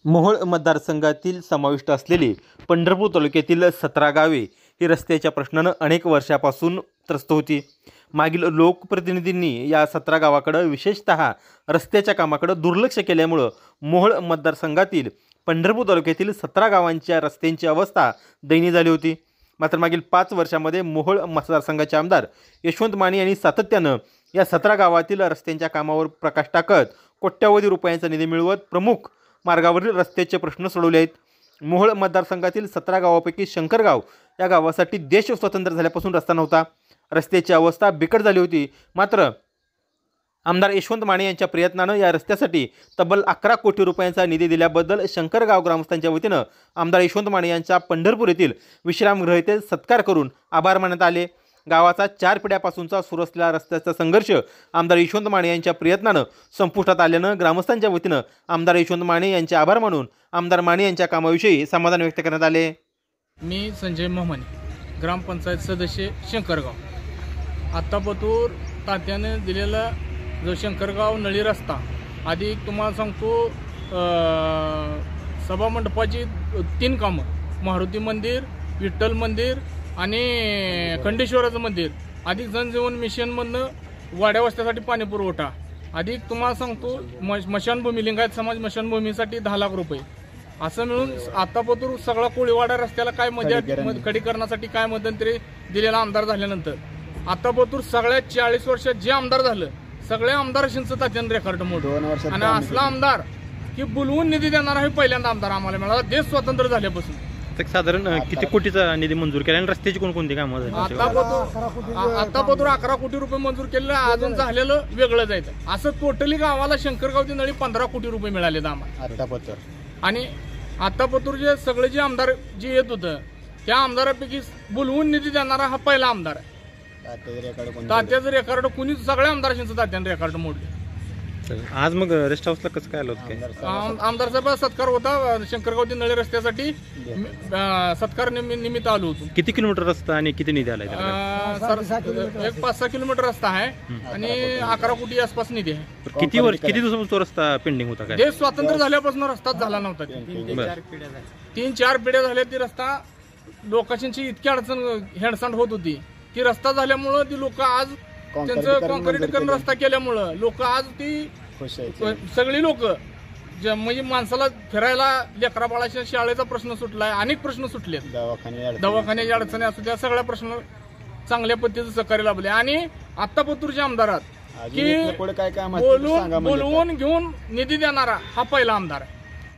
मोहोळ मतदारसंघातील समाविष्ट असलेली पंढरपूर तालुक्यातील 17 गावे ही रस्त्याच्या प्रश्नानं अनेक वर्षापासून त्रस्त होती। मागील लोकप्रतिनिधींनी या 17 गावाकडे विशेषतः रस्त्याच्या कामाकडे दुर्लक्ष केल्यामुळे मोहोळ मतदारसंघातील पंढरपूर तालुक्यातील 17 गावांच्या रस्त्यांची अवस्था दयनीय झाली होती। मात्र मागील 5 वर्षांमध्ये मोहोळ मतदारसंघाचे आमदार यशवंत माने यांनी सातत्यानं या 17 गावातील रस्त्यांच्या कामावर प्रकाश टाकत कोट्यवधी रुपयांचा निधी मिळवत प्रमुख मार्गावरील रस्त्याचे प्रश्न सोडवले आहेत। मोहोळ मतदारसंघातील 17 गावापैकी शंकरगाव या गावासाठी देश स्वतंत्र झाल्यापासून रस्ता नव्हता। रस्त्याची अवस्था बिकट झाली होती। मात्र आमदार यशवंत माने यांच्या प्रयत्नानं या रस्त्यासाठी तब्बल 11 कोटी रुपयांचा निधी दिल्याबद्दल शंकरगाव ग्रामस्थांच्या वतीनं आमदार यशवंत माने यांचा पंढरपूर येथील विश्रामगृह येथे सत्कार करून आभार मानण्यात आले। गावाचा 4 पिढ्यापासूनचा सुरू असलेला रस्त्याचा संघर्ष आमदार यशवंत माने यांच्या प्रयत्नानं संपुष्टात आल्यानं ग्रामस्थांच्या वतीनं आमदार यशवंत माने यांचे आभार मानून आमदार माने यांच्या कामाविषयी समाधान व्यक्त करण्यात आले। मी संजय मोहमाने, ग्रामपंचायत सदस्य शंकरगाव। आत्तापतूर तात्याने दिलेला जो शंकरगाव नळी रस्ता, आधी तुम्हाला सांगतो सभामंडपाची 3 कामं, मारुती मंदिर, विठ्ठल मंदिर आणि खंडेश्वराचं मंदिर, अधिक जनजीवन मिशनमधनं वाड्या वस्त्यासाठी पाणी पुरवठा, अधिक तुम्हाला सांगतो स्मशानभूमी, लिंगायत समाज स्मशानभूमीसाठी 10 लाख रुपये, असं मिळून आत्तापतूर सगळा कोळीवाडा रस्त्याला काय मदत खडीकरणासाठी काय मध्यंतरी दिलेला आमदार झाल्यानंतर आत्तापतूर सगळ्या 40 वर्षात जे आमदार झालं सगळ्या आमदारांचं तात्यानं रेकॉर्ड मोडलं। आणि असला आमदार की बोलवून निधी देणारा हे पहिल्यांदा आमदार आम्हाला मिळाला देश स्वतंत्र झाल्यापासून। साधारण किती कोटीचा निधी मंजूर केला आणि रस्त्याची कोणकोणती कामं झाली? आत्तापतूर 11 कोटी रुपये मंजूर केलेलं, अजून झालेलं वेगळं जायचं। असं टोटली गावाला शंकरगावची नळी 15 कोटी रुपये मिळाले आम्हाला। आणि आत्तापतूर जे सगळे जे आमदार जे येत होतं त्या आमदारापैकी बोलवून निधी देणारा हा पहिला आमदार आहे। तात्याचं रेकॉर्ड कुणी सगळ्या आमदारांचं तात्यानं रेकॉर्ड मोडले। आज मग रेस्ट हाऊसला कसं काय आलं? आमदार साहेब सत्कार होता शंकरगावची नळी रस्त्यासाठी, सत्कार निमित्त आलो होतो। किती किलोमीटर रस्ता आणि किती निधी आलाय? एक 5-6 किलोमीटर रस्ता आहे आणि 11 कोटी आसपास निधी आहे। किती दिवसापासून तो रस्ता पेंडिंग होता? काय देश स्वातंत्र्य झाल्यापासून रस्ताच झाला नव्हता। 3-4 पिढ्या झाल्या ती रस्ता लोकांची इतकी अडचण हेडसांड होत होती की रस्ता झाल्यामुळं ती लोक आज त्यांचं कॉन्क्रीटीकरण रस्ता केल्यामुळं लोक आज ती सगळी लोक म्हणजे माणसाला फिरायला, लेकरा बाळाच्या शाळेचा प्रश्न सुटलाय, अनेक प्रश्न सुटले, दवाखान्याच्या अडचणी असू त्या सगळ्या प्रश्न चांगल्या पद्धतीचं सहकार्य लाभले। आणि आत्तापतूरच्या आमदारात की बोलवून घेऊन निधी देणारा हा पहिला आमदार आहे।